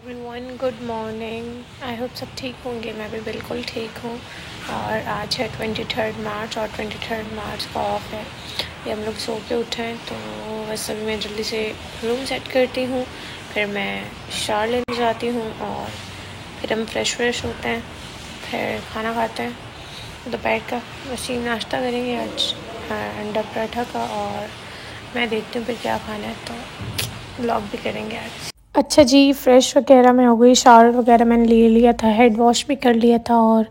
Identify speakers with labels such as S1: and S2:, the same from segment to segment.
S1: Everyone good morning. I hope सब ठीक होंगे। मैं भी बिल्कुल ठीक हूँ। और आज है 23 मार्च और 23 मार्च का ऑफ है। ये हम लोग सो के उठे हैं, तो बस अभी मैं जल्दी से रूम सेट करती हूँ, फिर मैं शावर लेने जाती हूँ और फिर हम फ्रेश होते हैं, फिर खाना खाते हैं दोपहर का। वैसे नाश्ता करेंगे आज अंडा पराठा का, और मैं देखती हूँ फिर क्या खाना है, तो व्लॉग भी करेंगे आज। अच्छा जी, फ्रेश वगैरह मैं हो गई, शावर वगैरह मैंने ले लिया था, हेड वॉश भी कर लिया था और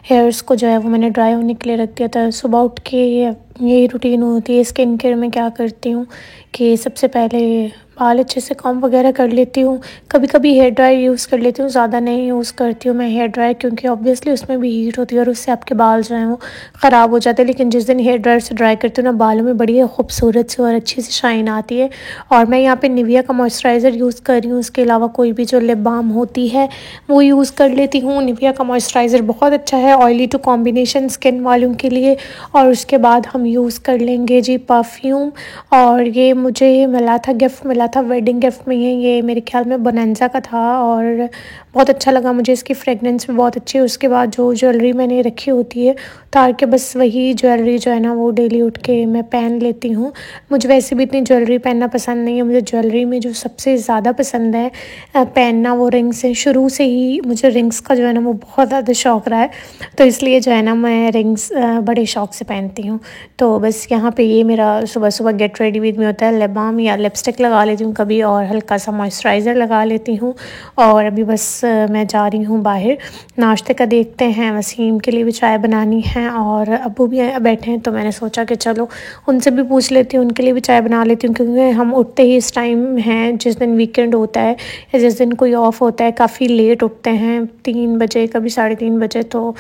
S1: हेयर्स को जो है वो मैंने ड्राई होने के लिए रख दिया था। सुबह उठ के यही रूटीन होती है। स्किन केयर में क्या करती हूँ कि सबसे पहले बाल अच्छे से कॉम्ब वगैरह कर लेती हूँ। कभी कभी हेयर ड्रायर यूज़ कर लेती हूँ, ज़्यादा नहीं यूज़ करती हूँ मैं हेयर ड्रायर, क्योंकि ऑब्वियसली उसमें भी हीट होती है और उससे आपके बाल जो हैं वो ख़राब हो जाते हैं। लेकिन जिस दिन हेयर ड्रायर से ड्राई करती हूँ ना, बालों में बड़ी खूबसूरत सी और अच्छी सी शाइन आती है। और मैं यहाँ पे निविया का मॉइस्चराइज़र यूज़ कर रही हूँ। उसके अलावा कोई भी जो लिप बाम होती है वो यूज़ कर लेती हूँ। निविया का मॉइस्चराइज़र बहुत अच्छा है ऑयली टू कॉम्बिनेशन स्किन वालों के लिए। और उसके बाद हम यूज़ कर लेंगे जी परफ्यूम। और ये मुझे मिला था, गिफ्ट मिला था, वेडिंग गिफ्ट में ये मेरे ख्याल में बोनांजा का था और बहुत अच्छा लगा मुझे। इसकी फ्रेगनेंस भी बहुत अच्छी है। उसके बाद जो ज्वेलरी मैंने रखी होती है उतार के, बस वही ज्वेलरी जो है ना वो डेली उठ के मैं पहन लेती हूँ। मुझे वैसे भी इतनी ज्वेलरी पहनना पसंद नहीं है। मुझे ज्वेलरी में जो सबसे ज़्यादा पसंद है पहनना, वो रिंग्स है। शुरू से ही मुझे रिंग्स का जो है ना वो बहुत ज़्यादा शौक़ रहा है, तो इसलिए जो है ना मैं रिंग्स बड़े शौक़ से पहनती हूँ। तो बस यहाँ पे ये मेरा सुबह सुबह गेट रेडी विद में होता है। लिप बाम या लिपस्टिक लगा लेती हूँ कभी, और हल्का सा मॉइस्चराइज़र लगा लेती हूँ। और अभी बस मैं जा रही हूँ बाहर, नाश्ते का देखते हैं। वसीम के लिए भी चाय बनानी है और अब्बू भी बैठे हैं, तो मैंने सोचा कि चलो उनसे भी पूछ लेती हूँ, उनके लिए भी चाय बना लेती हूँ। क्योंकि हम उठते ही इस टाइम हैं, जिस दिन वीकेंड होता है या जिस दिन कोई ऑफ होता है, काफ़ी लेट उठते हैं, 3 बजे कभी 3:30 बजे। तो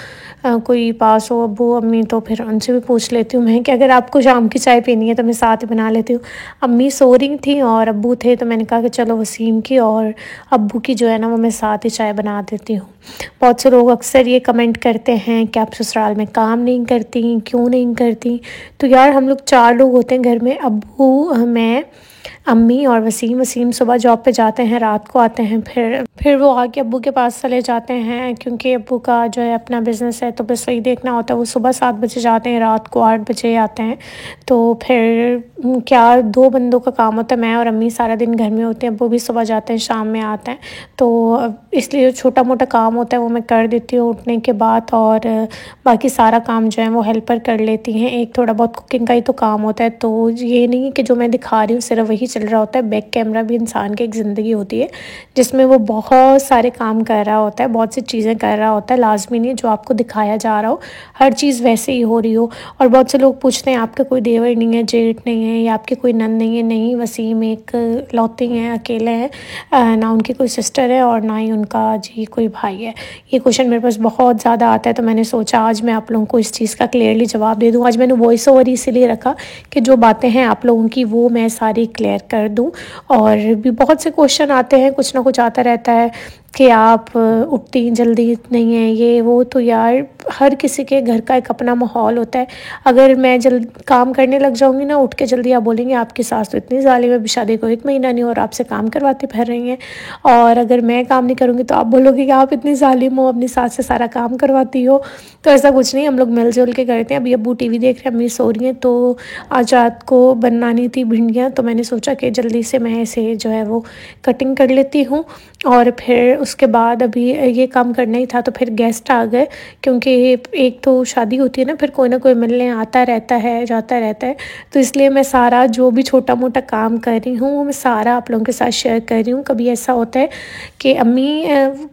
S1: कोई पास हो अब्बू अम्मी, तो फिर उनसे भी पूछ लेती हूँ मैं कि अगर आपको शाम की चाय पीनी है तो मैं साथ ही बना लेती हूँ। अम्मी सो रही थी और अब्बू थे, तो मैंने कहा कि चलो वसीम की और अब्बू की जो है ना वो मैं साथ ही चाय बना देती हूँ। बहुत से लोग अक्सर ये कमेंट करते हैं कि आप ससुराल में काम नहीं करती, क्यों नहीं करती। तो यार हम लोग 4 लोग होते हैं घर में, अब्बू, मैं, अम्मी और वसीम सुबह जॉब पे जाते हैं, रात को आते हैं। फिर वो आके अब्बू के पास चले जाते हैं, क्योंकि अब्बू का जो है अपना बिज़नेस है, तो बस वही देखना होता है। वो सुबह 7 बजे जाते हैं, रात को 8 बजे आते हैं। तो फिर क्या 2 बंदों का काम होता है। मैं और अम्मी सारा दिन घर में होते हैं, अब्बू भी सुबह जाते हैं, शाम में आते हैं। तो इसलिए छोटा मोटा काम होता है वो मैं कर देती हूँ उठने के बाद, और बाकी सारा काम जो है वो हेल्पर कर लेती हैं। एक थोड़ा बहुत कुकिंग का ही तो काम होता है। तो ये नहीं कि जो मैं दिखा रही हूँ सिर्फ वही चल रहा होता है। बैक कैमरा भी इंसान की एक ज़िंदगी होती है, जिसमें वो बहुत सारे काम कर रहा होता है, बहुत सी चीज़ें कर रहा होता है। लाजमी नहीं जो आपको दिखाया जा रहा हो हर चीज़ वैसे ही हो रही हो। और बहुत से लोग पूछते हैं आपका कोई देवर नहीं है, जेठ नहीं है, या आपकी कोई नंद नहीं है। नहीं, वसीम एक लौते हैं, अकेले हैं, ना उनकी कोई सिस्टर है और ना ही उनका जी कोई भाई है। ये क्वेश्चन मेरे पास बहुत ज़्यादा आता है, तो मैंने सोचा आज मैं आप लोगों को इस चीज़ का क्लियरली जवाब दे दूँ। आज मैंने वॉइस ओवर इसीलिए रखा कि जो बातें हैं आप लोगों की वो मैं सारी क्लियर कर दूँ। और भी बहुत से क्वेश्चन आते हैं, कुछ ना कुछ आता रहता है कि आप उठती जल्दी नहीं है, ये वो। तो यार हर किसी के घर का एक अपना माहौल होता है। अगर मैं जल्द काम करने लग जाऊंगी ना उठ के जल्दी, आप बोलेंगे आपकी सास तो इतनी ज़ालिम है, शादी को 1 महीना नहीं और आपसे काम करवाती फिर रही हैं। और अगर मैं काम नहीं करूँगी तो आप बोलोगे कि आप इतनी ज़ालिम हो, अपनी सास से सारा काम करवाती हो। तो ऐसा कुछ नहीं, हम लोग मिलजुल के करते हैं। अभी अब्बू टीवी देख रहे हैं, अम्मी सो रही हैं। तो आज रात को बनानी थी भिंडियाँ, तो मैंने सोचा कि जल्दी से मैं इसे जो है वो कटिंग कर लेती हूँ। और फिर उसके बाद अभी ये काम करना ही था, तो फिर गेस्ट आ गए। क्योंकि एक तो शादी होती है ना, फिर कोई ना कोई मिलने आता रहता है, जाता रहता है। तो इसलिए मैं सारा जो भी छोटा मोटा काम कर रही हूँ वो मैं सारा आप लोगों के साथ शेयर कर रही हूँ। कभी ऐसा होता है कि अम्मी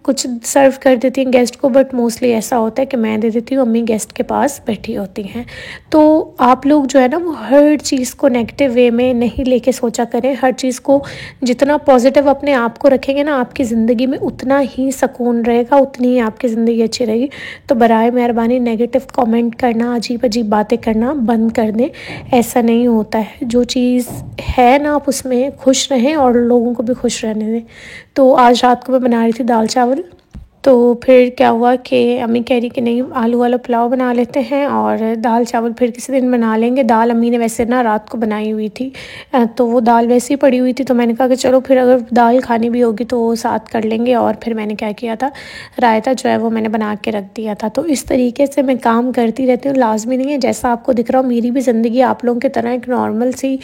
S1: कुछ सर्व कर देती हैं गेस्ट को, बट मोस्टली ऐसा होता है कि मैं दे देती हूँ, अम्मी गेस्ट के पास बैठी होती हैं। तो आप लोग जो है ना वो हर चीज़ को नेगेटिव वे में नहीं लेके सोचा करें। हर चीज़ को जितना पॉजिटिव अपने आप को रखेंगे ना, आपकी ज़िंदगी में उतना ही सुकून रहेगा, उतनी ही आपकी ज़िंदगी अच्छी रहेगी। तो बराए मेहरबानी नेगेटिव कमेंट करना, अजीब अजीब बातें करना बंद कर दें। ऐसा नहीं होता है, जो चीज़ है ना आप उसमें खुश रहें और लोगों को भी खुश रहने दें। तो आज रात को मैं बना रही थी दाल चावल, तो फिर क्या हुआ कि अम्मी कह रही कि नहीं आलू वाला पुलाव बना लेते हैं और दाल चावल फिर किसी दिन बना लेंगे। दाल अम्मी ने वैसे ना रात को बनाई हुई थी, तो वो दाल वैसे ही पड़ी हुई थी, तो मैंने कहा कि चलो फिर अगर दाल खानी भी होगी तो वो साथ कर लेंगे। और फिर मैंने क्या किया था, रायता जो है वो मैंने बना के रख दिया था। तो इस तरीके से मैं काम करती रहती हूँ, लाजमी नहीं है जैसा आपको दिख रहा हो मेरी भी ज़िंदगी आप लोगों की तरह एक नॉर्मल सी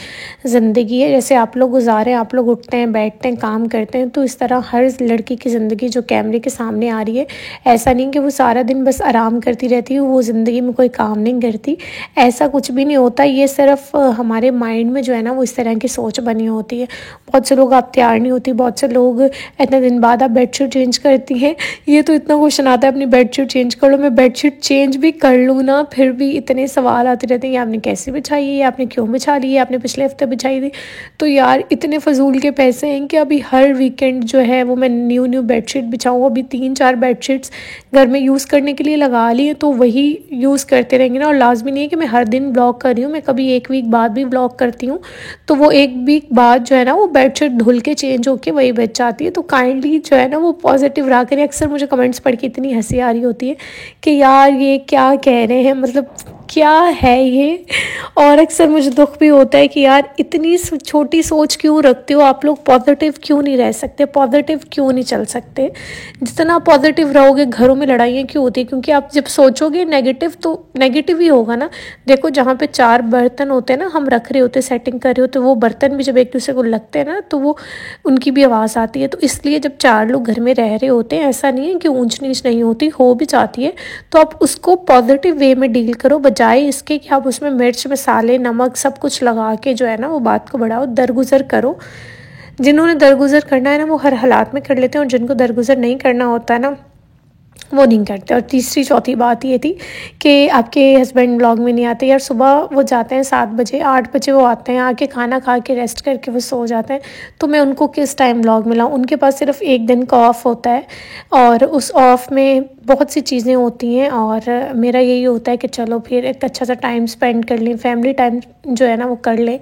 S1: ज़िंदगी है। जैसे आप लोग गुजारे, आप लोग उठते हैं, बैठते हैं, काम करते हैं, तो इस तरह हर लड़की की ज़िंदगी जो कैमरे के सामने आ रही है, ऐसा नहीं कि वो सारा दिन बस आराम करती रहती है, वो ज़िंदगी में कोई काम नहीं करती, ऐसा कुछ भी नहीं होता। ये सिर्फ हमारे माइंड में जो है ना वो इस तरह की सोच बनी होती है। बहुत से लोग आप तैयार नहीं होती, बहुत से लोग इतने दिन बाद आप बेडशीट चेंज करती हैं। ये तो इतना क्वेश्चन आता है अपनी बेडशीट चेंज कर लो, मैं बेडशीट चेंज भी कर लूँ ना फिर भी इतने सवाल आते रहते हैं, ये आपने कैसे बिछाई है, आपने क्यों बिछा ली है, आपने पिछले हफ्ते बिछाई थी। तो यार इतने फजूल के पैसे हैं कि अभी हर वीकेंड जो है वो मैं न्यू बेडशीट बिछाऊँ। अभी 3-4 बेडशीट्स घर में यूज़ करने के लिए लगा ली है, तो वही यूज़ करते रहेंगे ना। और लाजमी नहीं है कि मैं हर दिन ब्लॉग कर रही हूँ, मैं कभी एक वीक बाद भी ब्लॉग करती हूँ, तो वो एक वीक बाद जो है ना वो बेडशीट धुल के चेंज होके वही बच जाती है। तो काइंडली जो है ना वो पॉजिटिव रहा करें। अक्सर मुझे कमेंट्स पढ़ के इतनी हंसी आ रही होती है कि यार ये क्या कह रहे हैं, मतलब क्या है ये। और अक्सर मुझे दुख भी होता है कि यार इतनी छोटी सोच क्यों रखते हो आप लोग, पॉजिटिव क्यों नहीं रह सकते, पॉजिटिव क्यों नहीं चल सकते। जितना पॉजिटिव रहोगे घरों में लड़ाइयाँ क्यों होती है, क्योंकि आप जब सोचोगे नेगेटिव तो नेगेटिव ही होगा ना। देखो जहाँ पे 4 बर्तन होते हैं ना, हम रख रहे होते, सेटिंग कर रहे होते, वो बर्तन भी जब एक दूसरे को लगते हैं ना तो वो उनकी भी आवाज़ आती है। तो इसलिए जब 4 लोग घर में रह रहे होते हैं, ऐसा नहीं है कि ऊंच नीच नहीं होती, हो भी जाती है, तो आप उसको पॉजिटिव वे में डील करो, बजाय इसके कि आप उसमें मिर्च मसाले नमक सब कुछ लगा के जो है ना वो बात को बढ़ाओ। दरगुजर करो, जिन्होंने दरगुजर करना है ना वो हर हालात में कर लेते हैं, और जिनको दरगुजर नहीं करना होता है ना वो नहीं करते। और तीसरी चौथी बात ये थी कि आपके हस्बैंड ब्लॉग में नहीं आते यार। सुबह वो जाते हैं 7 बजे, 8 बजे वो आते हैं, आके खाना खा के रेस्ट करके वो सो जाते हैं, तो मैं उनको किस टाइम ब्लॉग में लाऊं। उनके पास सिर्फ एक दिन का ऑफ होता है, और उस ऑफ में बहुत सी चीज़ें होती हैं, और मेरा यही होता है कि चलो फिर एक अच्छा सा टाइम स्पेंड कर लें, फैमिली टाइम जो है ना वो कर लें,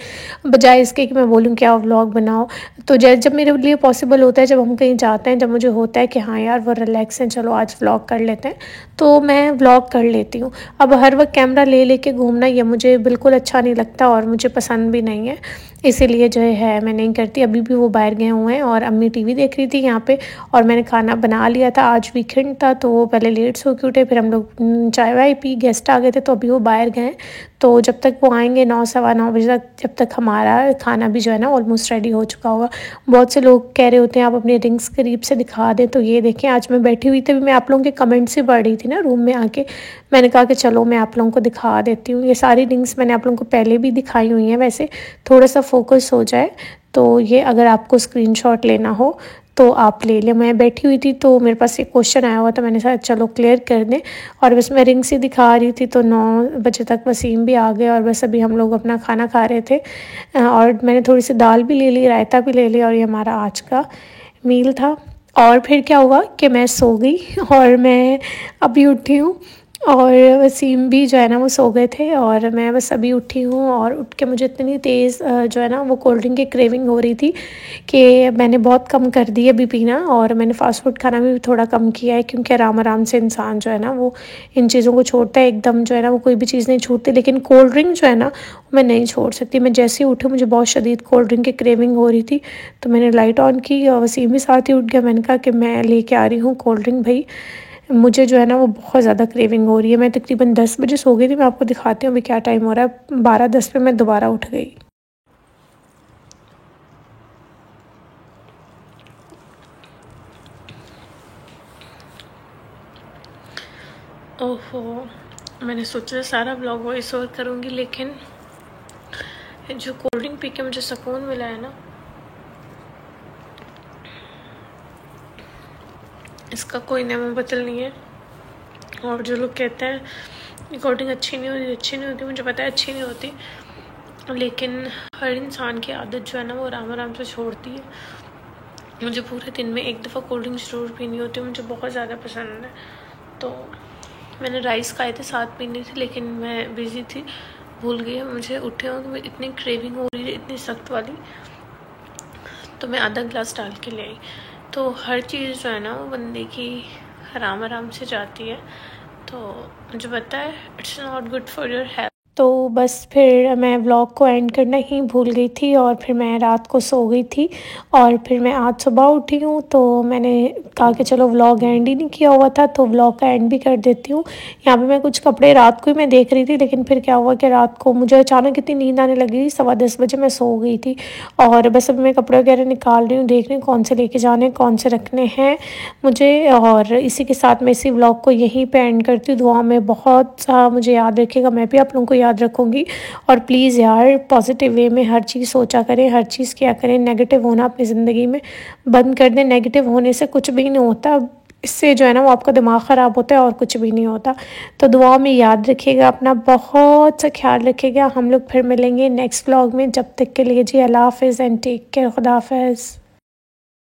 S1: बजाय इसके कि मैं बोलूँ कि आप व्लॉग बनाओ। तो जब मेरे लिए पॉसिबल होता है, जब हम कहीं जाते हैं, जब मुझे होता है कि हाँ यार वो रिलैक्स हैं, चलो आज व्लॉग कर लेते हैं, तो मैं व्लॉग कर लेती हूँ। अब हर वक्त कैमरा ले लेके घूमना ये मुझे बिल्कुल अच्छा नहीं लगता और मुझे पसंद भी नहीं है, इसीलिए जो है मैं नहीं करती। अभी भी वो बाहर गए हुए हैं और अम्मी टीवी देख रही थी यहाँ पे, और मैंने खाना बना लिया था, आज वीकेंड था तो वो पहले लेट सो के उठे, फिर हम लोग चाय वाय पी, गेस्ट आ गए थे, तो अभी वो बाहर गए हैं। तो जब तक वो आएंगे 9 सवा 9 बजे तक, जब तक हमारा खाना भी जो है ना ऑलमोस्ट रेडी हो चुका होगा। बहुत से लोग कह रहे होते हैं आप अपने रिंग्स करीब से दिखा दें, तो ये देखें आज मैं बैठी हुई थी, मैं आप लोगों के कमेंट से पढ़ रही थी ना रूम में आके, मैंने कहा कि चलो मैं आप लोगों को दिखा देती हूँ। ये सारी रिंग्स मैंने आप लोगों को पहले भी दिखाई हुई हैं, वैसे थोड़ा सा फोकस हो जाए तो ये अगर आपको स्क्रीनशॉट लेना हो तो आप ले लें। मैं बैठी हुई थी तो मेरे पास एक क्वेश्चन आया हुआ था, मैंने कहा चलो क्लियर कर दें, और बस मैं रिंग से दिखा रही थी तो 9 बजे तक वसीम भी आ गए, और बस अभी हम लोग अपना खाना खा रहे थे, और मैंने थोड़ी सी दाल भी ले ली, रायता भी ले लिया, और ये हमारा आज का मील था। और फिर क्या हुआ कि मैं सो गई, और मैं अभी उठी हूँ, और वसीम भी जो है ना वो सो गए थे, और मैं बस अभी उठी हूँ। और उठ के मुझे इतनी तेज़ जो है ना वो कोल्ड ड्रिंक की क्रेविंग हो रही थी कि मैंने बहुत कम कर दी है अभी पीना, और मैंने फ़ास्ट फूड खाना भी थोड़ा कम किया है, क्योंकि आराम आराम से इंसान जो है ना वो इन चीज़ों को छोड़ता है, एकदम जो है ना वो कोई भी चीज़ नहीं छूटती। लेकिन कोल्ड ड्रिंक जो है ना मैं नहीं छोड़ सकती। मैं जैसे ही उठी मुझे बहुत शदीद कोल्ड ड्रिंक की क्रेविंग हो रही थी, तो मैंने लाइट ऑन की, और वसीम भी साथ ही उठ गया। मैंने कहा कि मैं लेके आ रही हूँ कोल्ड ड्रिंक भाई, मुझे जो है ना वो बहुत ज़्यादा क्रेविंग हो रही है। मैं तकरीबन 10 बजे सो गई थी, मैं आपको दिखाती हूँ अभी क्या टाइम हो रहा है। 12:10 पे मैं दोबारा उठ गई। ओहो, मैंने सोचा सारा ब्लॉग वॉइस ओवर करूँगी, लेकिन जो कोल्ड ड्रिंक पी के मुझे सुकून मिला है ना, इसका कोई नाम बदल नहीं है। और जो लोग कहते हैं कोल्ड ड्रिंक अच्छी नहीं होती, मुझे पता है अच्छी नहीं होती, लेकिन हर इंसान की आदत जो है ना वो आराम आराम से छोड़ती है। मुझे पूरे दिन में एक दफ़ा कोल्ड ड्रिंक ज़रूर पीनी होती है, मुझे बहुत ज़्यादा पसंद है। तो मैंने राइस खाए थे, 7 पीनी थी, लेकिन मैं बिज़ी थी, भूल गई। मुझे उठे हो तो इतनी क्रेविंग हो रही है, इतनी सख्त वाली, तो मैं आधा गिलास डाल के ले आई। तो हर चीज़ जो है ना वो बंदे की आराम आराम से जाती है, तो मुझे पता है it's not good for your health. तो बस फिर मैं व्लॉग को एंड करना ही भूल गई थी और फिर मैं रात को सो गई थी और फिर मैं आज सुबह उठी हूँ, तो मैंने कहा कि चलो व्लॉग एंड ही नहीं किया हुआ था तो व्लॉग का एंड भी कर देती हूँ। यहाँ पे मैं कुछ कपड़े रात को ही मैं देख रही थी, लेकिन फिर क्या हुआ कि रात को मुझे अचानक इतनी नींद आने लगी, 10:15 बजे मैं सो गई थी। और बस अब मैं कपड़े वगैरह निकाल रही हूँ, देख रही हूँ कौन से लेके जाने हैं, कौन से रखने हैं मुझे। और इसी के साथ मैं इसी व्लॉग को यहीं पे एंड करती हूँ। दुआ में बहुत सा मुझे याद रखिएगा, मैं भी आप लोगों को याद रखूँगी। और प्लीज़ यार पॉजिटिव वे में हर चीज़ सोचा करें, हर चीज़ किया करें। नेगेटिव होना अपनी ज़िंदगी में बंद कर दें। नेगेटिव होने से कुछ भी नहीं होता, इससे जो है ना वो आपका दिमाग ख़राब होता है और कुछ भी नहीं होता। तो दुआ में याद रखिएगा, अपना बहुत सा ख्याल रखिएगा। हम लोग फिर मिलेंगे नेक्स्ट व्लॉग में, जब तक के लिए जी अल्लाह हाफ़िज़ एंड टेक केयर। खुदा हाफ़िज़।